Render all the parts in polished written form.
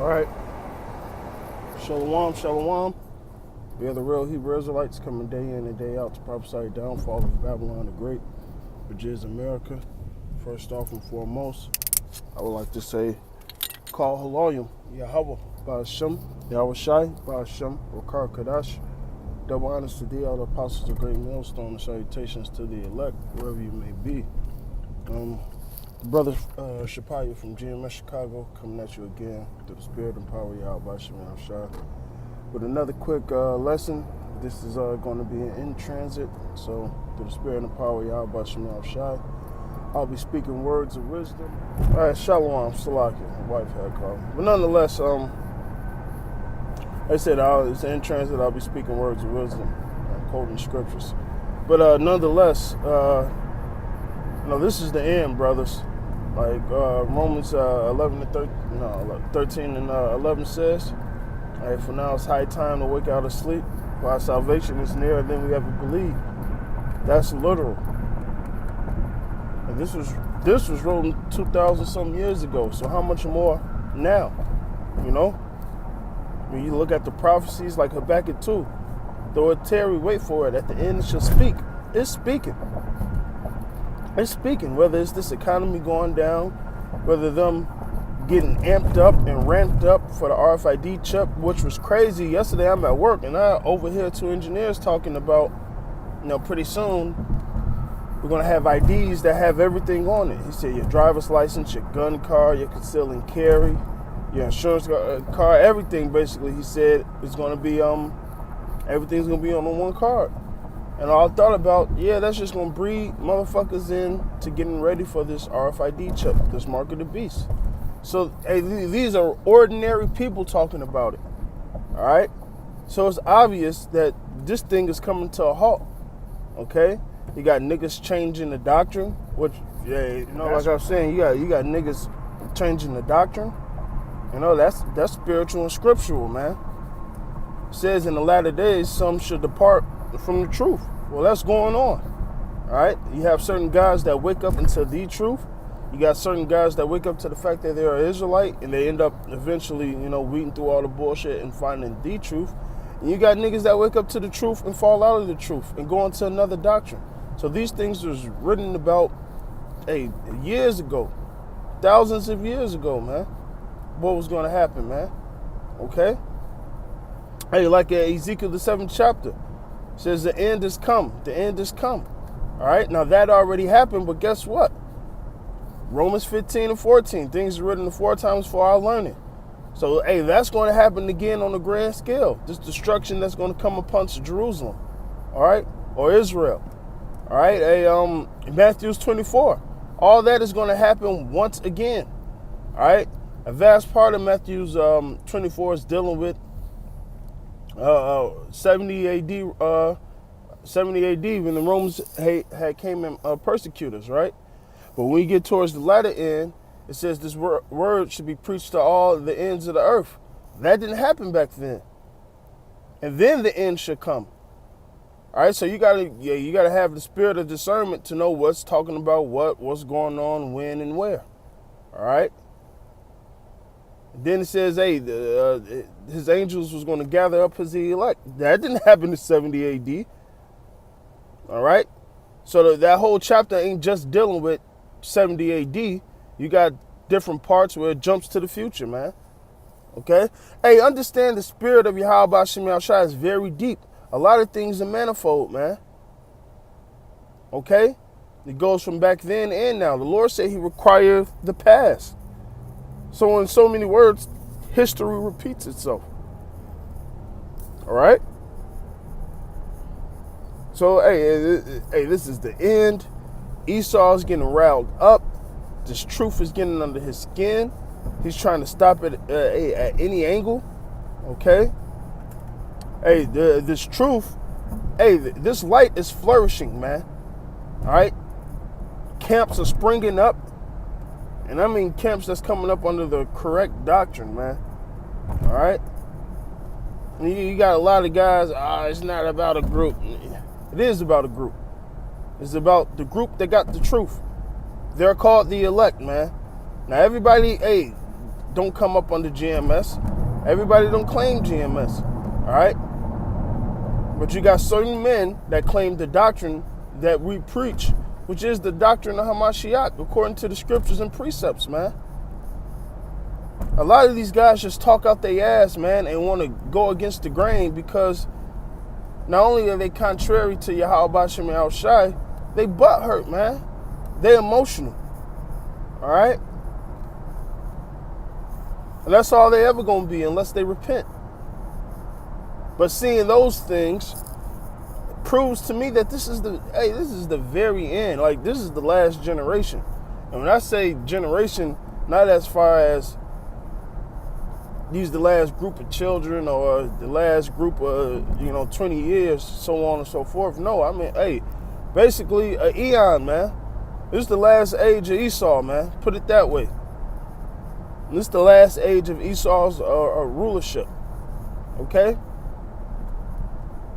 All right. Shalom, shalom. We are the real Hebrew Israelites coming day in and day out to prophesy the downfall of Babylon the Great, which is America. First off and foremost, I would like to say, call Haloyim, Yahweh, Ba'ashem, Yahweh Shai, Ba'ashem, Wakar Kadash. Double honors to thee, all the apostles of Great Millstone, and salutations to the elect, wherever you may be. Brother Shapaya from GMS Chicago coming at you again through the spirit and power of Yahweh Ba'ashem Shai with another quick lesson. This is going to be in transit, so through the spirit and power of Yahweh Ba'ashem Shai, I'll be speaking words of wisdom. All right, Shalom, Salaki, my wife had called. But nonetheless, like I said, it's in transit. I'll be speaking words of wisdom, quoting scriptures. But nonetheless, this is the end, brothers. Like Romans 13 and 11 says, all right, for now it's high time to wake out of sleep, for our salvation is nearer than we ever believed. That's literal. And this was written 2,000 some years ago. So how much more now? When you look at the prophecies like Habakkuk 2, though it tarry, wait for it. At the end it shall speak. It's speaking. It's speaking, whether it's this economy going down, whether them getting amped up and ramped up for the RFID chip, which was crazy. Yesterday I'm at work and I overhear two engineers talking about, pretty soon we're going to have IDs that have everything on it. He said your driver's license, your gun card, your conceal and carry, your insurance card, everything basically. He said it's going to be, everything's going to be on the one card. And I thought about, that's just going to breed motherfuckers in to getting ready for this RFID chip, this mark of the beast. So, hey, these are ordinary people talking about it, all right? So it's obvious that this thing is coming to a halt, okay? You got niggas changing the doctrine, which, like I was saying, you got niggas changing the doctrine. That's spiritual and scriptural, man. It says in the latter days, some should depart from the truth. Well, that's going on. All right. You have certain guys that wake up into the truth. You got certain guys that wake up to the fact that they're an Israelite and they end up eventually, weeding through all the bullshit and finding the truth. And you got niggas that wake up to the truth and fall out of the truth and go into another doctrine. So these things was written about, years ago, thousands of years ago, man. What was going to happen, man? Okay. Hey, like Ezekiel the 7th chapter says the end is come. The end is come. All right. Now that already happened, but guess what? Romans 15 and 14, things are written 4 times for our learning. So, that's going to happen again on a grand scale. This destruction that's going to come upon Jerusalem, all right, or Israel, all right. Matthew 24, all that is going to happen once again, all right. A vast part of Matthew 24 is dealing with 70 AD, 70 AD when the Romans had came and persecuted us, right? But when you get towards the latter end, it says this word should be preached to all the ends of the earth. That didn't happen back then. And then the end should come. All right, so you gotta have the spirit of discernment to know what's talking about what's going on, when, and where. All right. Then it says, his angels was going to gather up his elect. That didn't happen in 70 AD. All right. So that whole chapter ain't just dealing with 70 AD. You got different parts where it jumps to the future, man. Okay? Understand the spirit of Yahweh Ba'ashem Yahushua is very deep. A lot of things are manifold, man. Okay? It goes from back then and now. The Lord said he required the past. So in so many words, history repeats itself. All right? So, this is the end. Esau's getting riled up. This truth is getting under his skin. He's trying to stop it at any angle. Okay? This truth, this light is flourishing, man. All right? Camps are springing up. And I mean camps that's coming up under the correct doctrine, man. All right? You got a lot of guys, it's not about a group. It is about a group. It's about the group that got the truth. They're called the elect, man. Now everybody, don't come up under GMS. Everybody don't claim GMS. All right? But you got certain men that claim the doctrine that we preach, which is the doctrine of Hamashiach, according to the scriptures and precepts, man. A lot of these guys just talk out their ass, man, and want to go against the grain because not only are they contrary to Yahweh Shem Al Shai, they butt hurt, man. They emotional. All right? And that's all they ever going to be unless they repent. But seeing those things proves to me that this is the very end. Like, this is the last generation. And when I say generation, not as far as these the last group of children or the last group of, 20 years, so on and so forth. No, I mean, basically an eon, man. This is the last age of Esau, man. Put it that way. This is the last age of Esau's rulership. Okay?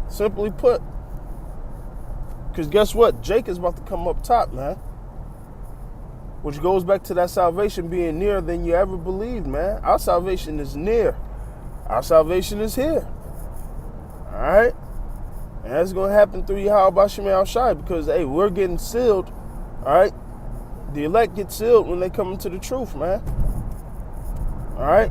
Simply put. Because guess what? Jake is about to come up top, man. Which goes back to that salvation being nearer than you ever believed, man. Our salvation is near. Our salvation is here. All right? And that's going to happen through Yahweh Shem Al Shai because, we're getting sealed. All right? The elect get sealed when they come into the truth, man. All right?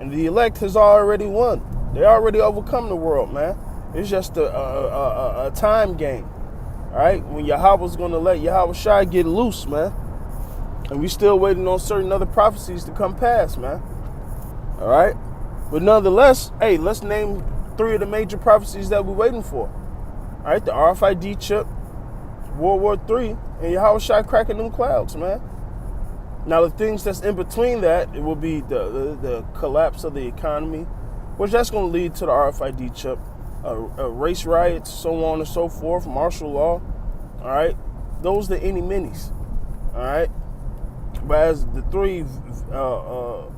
And the elect has already won. They already overcome the world, man. It's just a time game. All right? When Yahweh's going to let Yahweh Shai get loose, man. And we still waiting on certain other prophecies to come past, man. All right? But nonetheless, let's name 3 of the major prophecies that we're waiting for. All right? The RFID chip, World War III, and Yahweh Shai cracking them clouds, man. Now, the things that's in between that, it will be the collapse of the economy, which that's going to lead to the RFID chip, race riots, so on and so forth, martial law. All right? Those are the any-minis. All right? But as the 3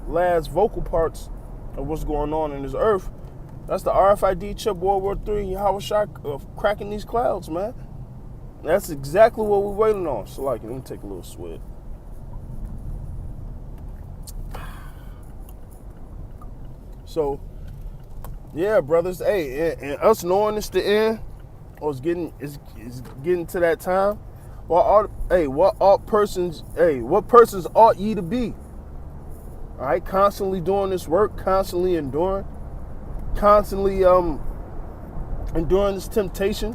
last vocal parts of what's going on in this earth, that's the RFID chip, World War III, and Yahweh Shai cracking these clouds, man. That's exactly what we're waiting on. So, let me take a little swig. So, yeah, brothers. And us knowing it's the end, or it's getting to that time. What persons ought ye to be? All right, constantly doing this work, constantly enduring, constantly enduring this temptation.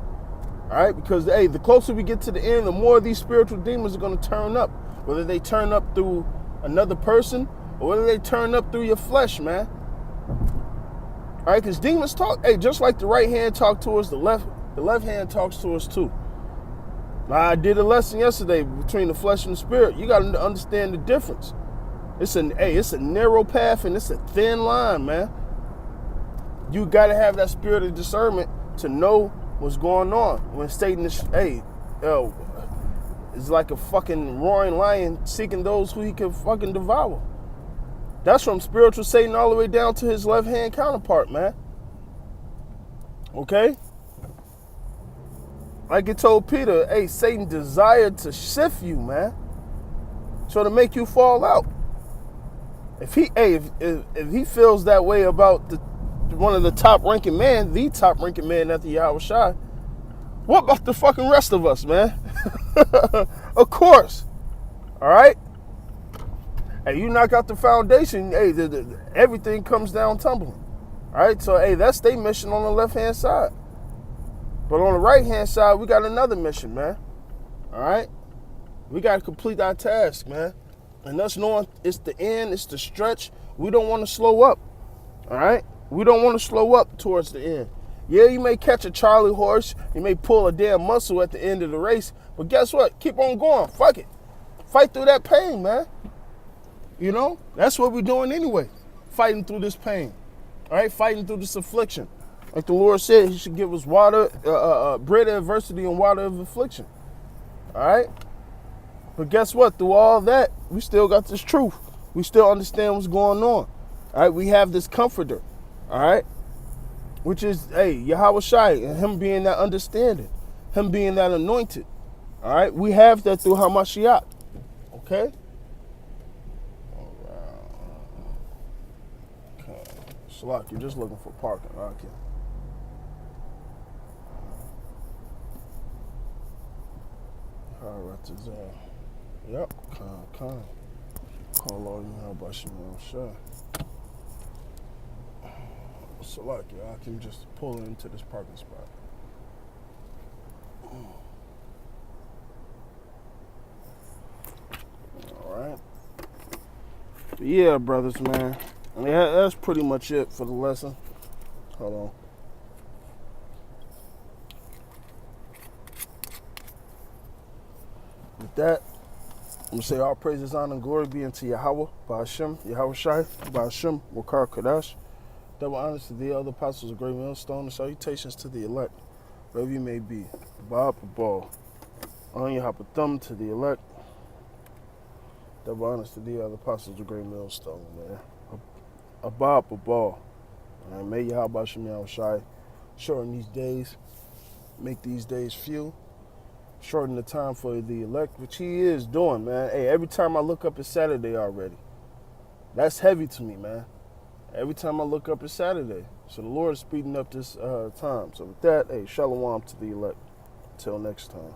All right, because the closer we get to the end, the more these spiritual demons are going to turn up. Whether they turn up through another person or whether they turn up through your flesh, man. All right, because demons talk. Just like the right hand talks to us, the left hand talks to us too. Now, I did a lesson yesterday between the flesh and the spirit. You got to understand the difference. It's a narrow path and it's a thin line, man. You got to have that spirit of discernment to know what's going on. When Satan is, it's like a fucking roaring lion seeking those who he can fucking devour. That's from spiritual Satan all the way down to his left-hand counterpart, man. Okay? Like it told Peter, Satan desired to sift you, man. So to make you fall out. If he feels that way about one of the top-ranking men, the top-ranking man after Yahweh Shai, what about the fucking rest of us, man? Of course. All right? You knock out the foundation, everything comes down tumbling. All right? So, that's their mission on the left-hand side. But on the right-hand side, we got another mission, man. All right? We got to complete our task, man. And us knowing it's the end, it's the stretch, we don't want to slow up. All right? We don't want to slow up towards the end. Yeah, you may catch a Charlie horse. You may pull a damn muscle at the end of the race. But guess what? Keep on going. Fuck it. Fight through that pain, man. That's what we're doing anyway. Fighting through this pain. All right? Fighting through this affliction. Like the Lord said, he should give us water, bread of adversity and water of affliction. All right? But guess what? Through all that, we still got this truth. We still understand what's going on. All right? We have this comforter. All right? Which is, Yahweh Shai, and him being that understanding. Him being that anointed. All right? We have that through Hamashiach. Okay? All right. Salak, you're just looking for parking. Okay. Alright, yep, Khan. Call all you know about Shimon Shah. Salak, I can just pull into this parking spot. Alright. Yeah, brothers, man. Yeah, that's pretty much it for the lesson. Hold on. With that, I'm going to say all praises, honor, and glory be unto Yahweh, Ba'ashem, Yahweh Shai, Ba'ashem, Wakar Kadash. Double honors to the other apostles of Great Millstone, and salutations to the elect, wherever you may be. Bob Ball. On your hop a thumb to the elect. Double honors to the other apostles of Great Millstone, man. A Bob Ball. And may Yahweh Yahweh Shai shorten these days, make these days few. Shorten the time for the elect, which he is doing, man. Hey, every time I look up, it's Saturday already. That's heavy to me, man. Every time I look up, it's Saturday. So the Lord is speeding up this time. So with that, hey, shalom to the elect. Until next time.